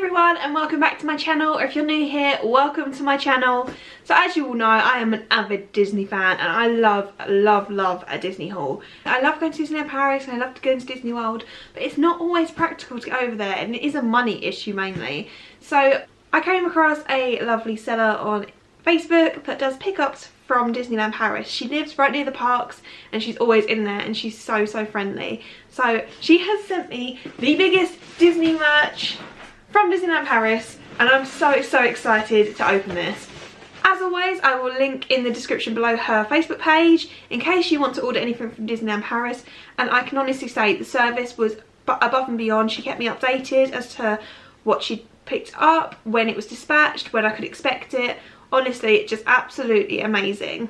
everyone and welcome back to my channel, or if you're new here, welcome to my channel. So as you all know, I am an avid Disney fan and I love a Disney haul. I love going to Disneyland Paris and I love to go to Disney World, but it's not always practical to get over there and it is a money issue mainly. So I came across a lovely seller on Facebook that does pickups from Disneyland Paris. She lives right near the parks and she's always in there and she's so friendly. So she has sent me the biggest Disney merch from Disneyland Paris and I'm so excited to open this. As always, I will link in the description below her Facebook page in case you want to order anything from Disneyland Paris, and I can honestly say the service was above and beyond. She kept me updated as to what she'd picked up, when it was dispatched, when I could expect it. Honestly, it's just absolutely amazing.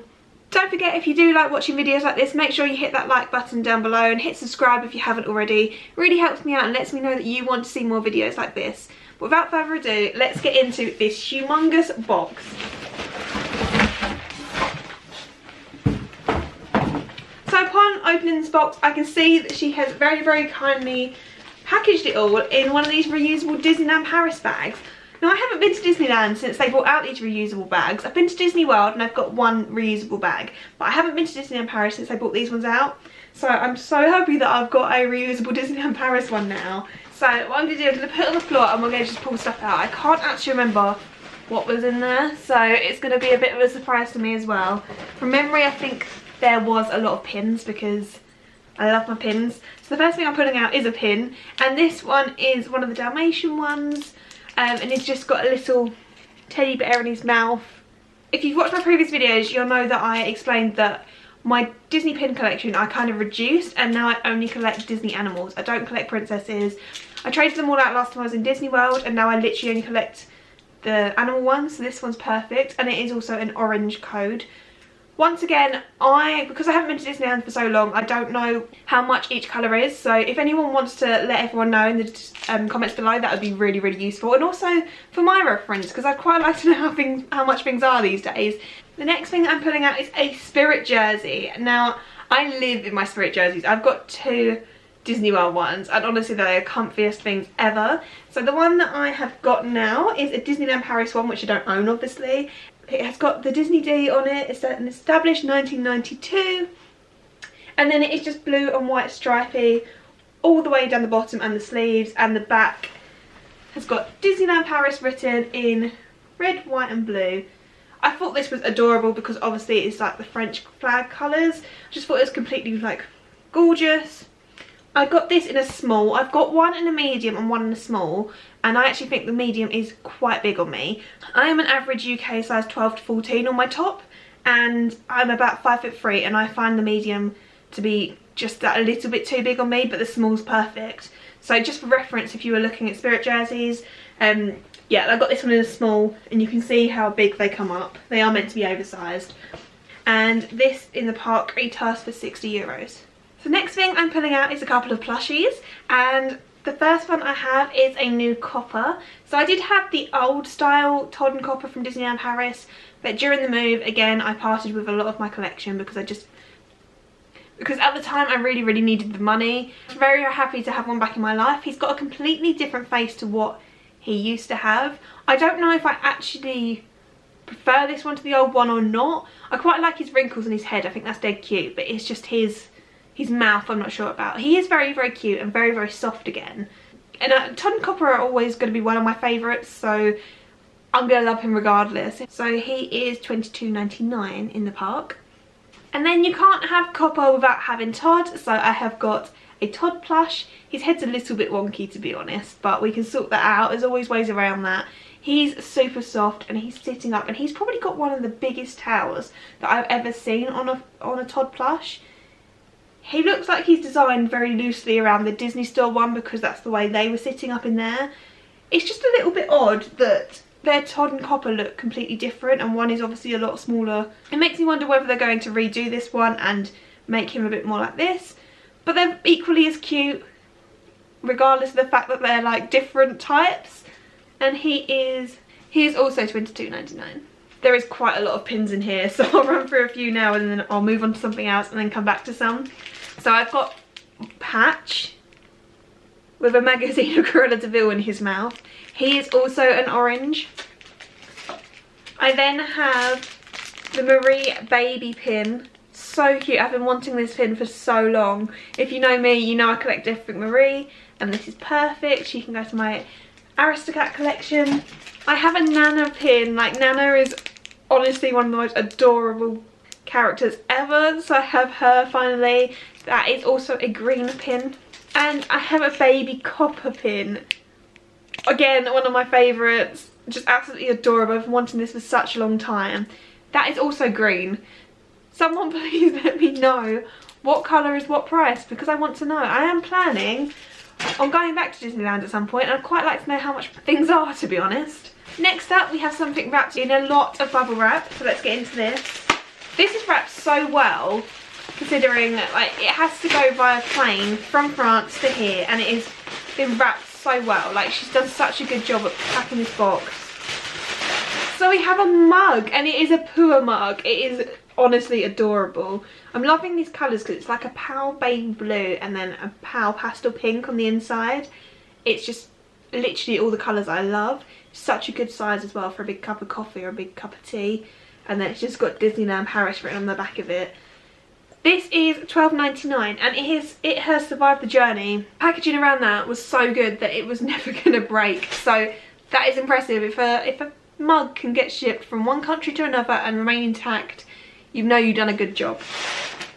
Don't forget, if you do like watching videos like this, make sure you hit that like button down below and hit subscribe if you haven't already. It really helps me out and lets me know that you want to see more videos like this. But without further ado, let's get into this humongous box. So upon opening this box, I can see that she has very kindly packaged it all in one of these reusable Disneyland Paris bags. Now, I haven't been to Disneyland since they brought out these reusable bags. I've been to Disney World and I've got one reusable bag, but I haven't been to Disneyland Paris since they brought these ones out. So I'm so happy that I've got a reusable Disneyland Paris one now. So what I'm going to do, I'm going to put it on the floor and we're going to just pull stuff out. I can't actually remember what was in there, so it's going to be a bit of a surprise to me as well. From memory, I think there was a lot of pins because I love my pins. So the first thing I'm putting out is a pin, and this one is one of the Dalmatian ones. And it's just got a little teddy bear in his mouth. If you've watched my previous videos, you'll know that I explained that my Disney pin collection I kind of reduced, and now I only collect Disney animals. I don't collect princesses. I traded them all out last time I was in Disney World, and now I literally only collect the animal ones. So this one's perfect, and it is also an orange code. Once again, because I haven't been to Disneyland for so long, I don't know how much each colour is. So if anyone wants to let everyone know in the comments below, that would be really useful. And also for my reference, because I'd quite like to know how much things are these days. The next thing that I'm pulling out is a Spirit jersey. Now, I live in my Spirit jerseys. I've got two Disney World ones, and honestly they're the comfiest things ever. So the one that I have got now is a Disneyland Paris one, which I don't own obviously. It has got the Disney D on it. It's an established 1992, and then it is just blue and white stripy all the way down the bottom and the sleeves, and the back has got Disneyland Paris written in red, white and blue. I thought this was adorable because obviously it's like the French flag colours. I just thought it was completely like gorgeous. I got this in a small. I've got one in a medium and one in a small, and I actually think the medium is quite big on me. I am an average UK size 12 to 14 on my top, and I'm about 5'3", and I find the medium to be just a little bit too big on me, but the small's perfect. So just for reference, if you were looking at Spirit jerseys, yeah, I got this one in a small, and you can see how big they come up. They are meant to be oversized. And this in the park retails for €60. The next thing I'm pulling out is a couple of plushies, and the first one I have is a new copper. So I did have the old style Todd and Copper from Disneyland Paris, but during the move, again, I parted with a lot of my collection because at the time I really needed the money. I'm very happy to have one back in my life. He's got a completely different face to what he used to have. I don't know if I actually prefer this one to the old one or not. I quite like his wrinkles in his head. I think that's dead cute, but it's just his mouth I'm not sure about. He is very cute and very soft again. And Todd and Copper are always going to be one of my favourites, so I'm going to love him regardless. So he is $22.99 in the park. And then you can't have Copper without having Todd, so I have got a Todd plush. His head's a little bit wonky to be honest, but we can sort that out. There's always ways around that. He's super soft and he's sitting up, and he's probably got one of the biggest towers that I've ever seen on a Todd plush. He looks like he's designed very loosely around the Disney Store one because that's the way they were sitting up in there. It's just a little bit odd that their Todd and Copper look completely different, and one is obviously a lot smaller. It makes me wonder whether they're going to redo this one and make him a bit more like this. But they're equally as cute regardless of the fact that they're like different types. And he is also $22.99. There is quite a lot of pins in here, so I'll run through a few now and then I'll move on to something else and then come back to some. So I've got Patch, with a magazine of Cruella de Vil in his mouth. He is also an orange. I then have the Marie baby pin. So cute. I've been wanting this pin for so long. If you know me, you know I collect different Marie, and this is perfect. She can go to my Aristocat collection. I have a Nana pin. Like, Nana is honestly one of the most adorable characters ever, so I have her finally. That is also a green pin. And I have a baby copper pin. Again, one of my favourites. Just absolutely adorable. I've been wanting this for such a long time. That is also green. Someone please let me know what colour is what price, because I want to know. I am planning on going back to Disneyland at some point, and I'd quite like to know how much things are, to be honest. Next up, we have something wrapped in a lot of bubble wrap, so let's get into this. This is wrapped so well, considering that, like, it has to go via plane from France to here, and it has been wrapped so well. Like, she's done such a good job at packing this box. So we have a mug, and it is a Pua mug. It is honestly adorable. I'm loving these colours because it's like a pale baby blue and then a pale pastel pink on the inside. It's just literally all the colours I love. Such a good size as well for a big cup of coffee or a big cup of tea. And then it's just got Disneyland Paris written on the back of it. This is $12.99, and it has survived the journey. Packaging around that was so good that it was never going to break. So that is impressive. If a mug can get shipped from one country to another and remain intact, you know you've done a good job.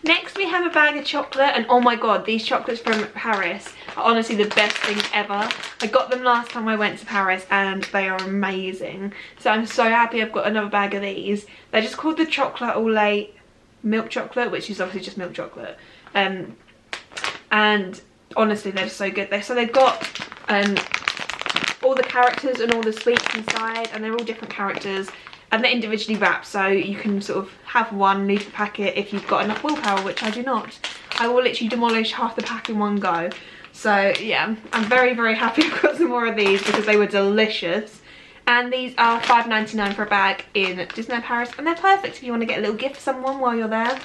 Next we have a bag of chocolate, and oh my god, these chocolates from Paris are honestly the best things ever. I got them last time I went to Paris and they are amazing. So I'm so happy I've got another bag of these. They're just called the chocolate au lait milk chocolate, which is obviously just milk chocolate. And honestly they're just so good. So they've got all the characters and all the sweets inside, and they're all different characters. And they're individually wrapped, so you can sort of have one, leave the packet if you've got enough willpower, which I do not. I will literally demolish half the pack in one go. So yeah, I'm very, very happy I've got some more of these because they were delicious. And these are $5.99 for a bag in Disneyland Paris, and they're perfect if you want to get a little gift for someone while you're there.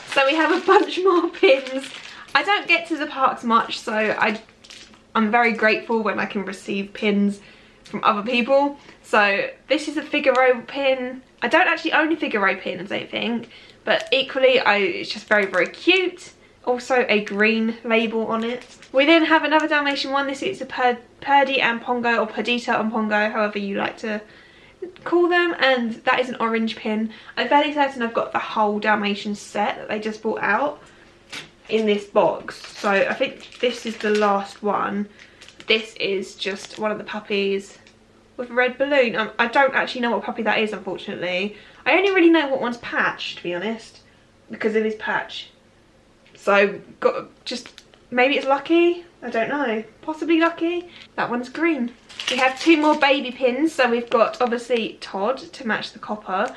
So we have a bunch more pins. I don't get to the parks much, so I'm very grateful when I can receive pins from other people. So this is a Figaro pin. I don't actually own a Figaro pin, I don't think, but equally it's just very, very cute. Also a green label on it. We then have another Dalmatian one. This is a Purdy and Pongo, or Perdita and Pongo, however you like to call them, and that is an orange pin. I'm fairly certain I've got the whole Dalmatian set that they just brought out in this box. So I think this is the last one. This is just one of the puppies with a red balloon. I don't actually know what puppy that is, unfortunately. I only really know what one's Patch, to be honest, because of his patch. So maybe it's Lucky, I don't know, possibly Lucky. That one's green. We have two more baby pins. So we've got obviously Todd to match the copper.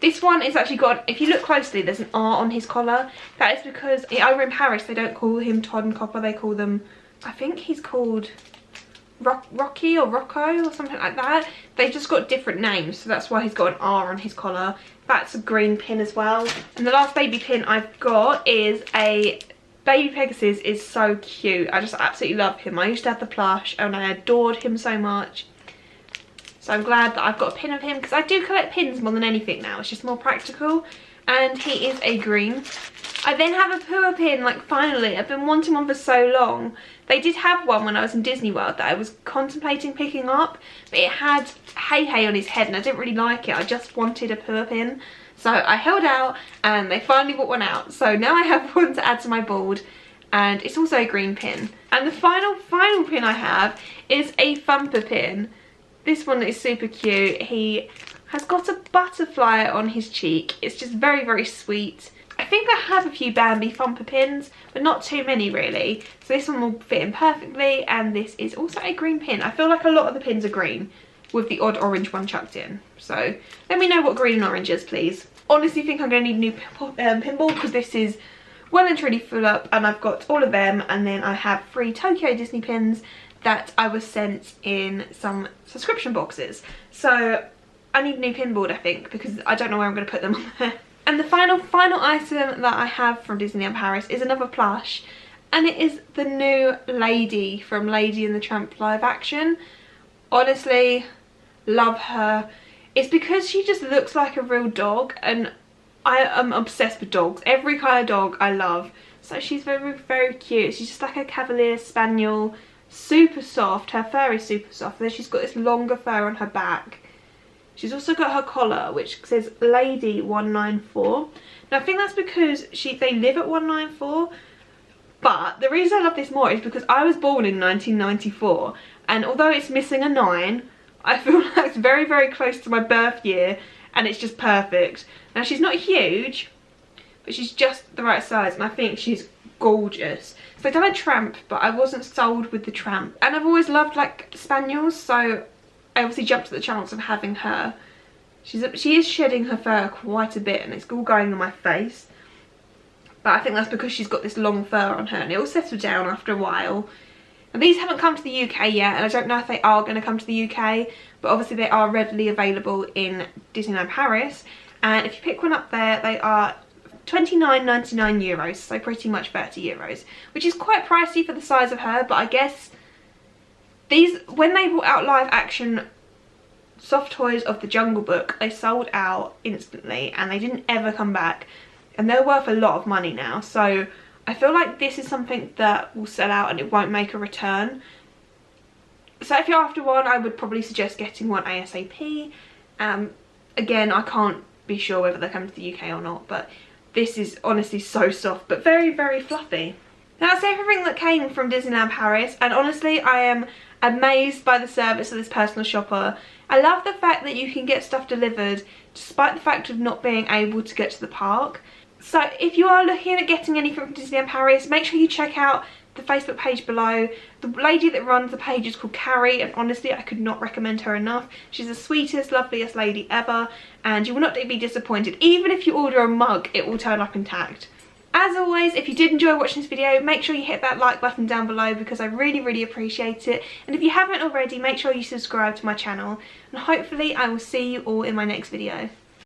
This one is actually got, if you look closely, there's an R on his collar. That is because over in Paris they don't call him Todd and Copper, they call them, I think he's called Rocky or Rocco or something like that. They've just got different names, so that's why he's got an R on his collar. That's a green pin as well. And the last baby pin I've got is a baby Pegasus. Is so cute. I just absolutely love him. I used to have the plush and I adored him so much. So I'm glad that I've got a pin of him, because I do collect pins more than anything now. It's just more practical. And he is a green. I then have a Pua pin, like finally. I've been wanting one for so long. They did have one when I was in Disney World that I was contemplating picking up, but it had Hey Hey on his head and I didn't really like it. I just wanted a Pua pin. So I held out and they finally brought one out. So now I have one to add to my board, and it's also a green pin. And the final pin I have is a Thumper pin. This one is super cute. He has got a butterfly on his cheek. It's just very, very sweet. I think I have a few Bambi Thumper pins, but not too many really. So this one will fit in perfectly, and this is also a green pin. I feel like a lot of the pins are green with the odd orange one chucked in. So let me know what green and orange is, please. Honestly think I'm going to need a new pinball, because this is well and truly full up, and I've got all of them, and then I have 3 Tokyo Disney pins that I was sent in some subscription boxes. So I need a new pin board, I think, because I don't know where I'm going to put them on there. And the final item that I have from Disneyland Paris is another plush. and it is the new Lady from Lady and the Tramp live action. Honestly, love her. It's because she just looks like a real dog, and I am obsessed with dogs. Every kind of dog I love. So she's very, very cute. She's just like a Cavalier Spaniel, super soft. Her fur is super soft. And then she's got this longer fur on her back. She's also got her collar, which says Lady 194. Now I think that's because they live at 194. But the reason I love this more is because I was born in 1994, and although it's missing a 9, I feel like it's very, very close to my birth year, and it's just perfect. Now she's not huge, but she's just the right size, and I think she's gorgeous. So I've done a Tramp, but I wasn't sold with the Tramp, and I've always loved like spaniels, so I obviously jumped at the chance of having her. She is shedding her fur quite a bit, and it's all going on my face. But I think that's because she's got this long fur on her, and it will settle down after a while. And these haven't come to the UK yet, and I don't know if they are going to come to the UK, but obviously they are readily available in Disneyland Paris. And if you pick one up there, they are €29.99, so pretty much €30, which is quite pricey for the size of her. But I guess these, when they brought out live action soft toys of the Jungle Book, they sold out instantly, and they didn't ever come back. And they're worth a lot of money now, so I feel like this is something that will sell out and it won't make a return. So if you're after one, I would probably suggest getting one ASAP. Again, I can't be sure whether they're coming to the UK or not, but this is honestly so soft, but very, very fluffy. Now that's everything that came from Disneyland Paris, and honestly I am amazed by the service of this personal shopper. I love the fact that you can get stuff delivered despite the fact of not being able to get to the park. So if you are looking at getting anything from Disneyland Paris, make sure you check out the Facebook page below. The lady that runs the page is called Carrie, and honestly I could not recommend her enough. She's the sweetest, loveliest lady ever, and you will not be disappointed. Even if you order a mug, it will turn up intact. As always, if you did enjoy watching this video, make sure you hit that like button down below because I really, really appreciate it. And if you haven't already, make sure you subscribe to my channel. And hopefully I will see you all in my next video.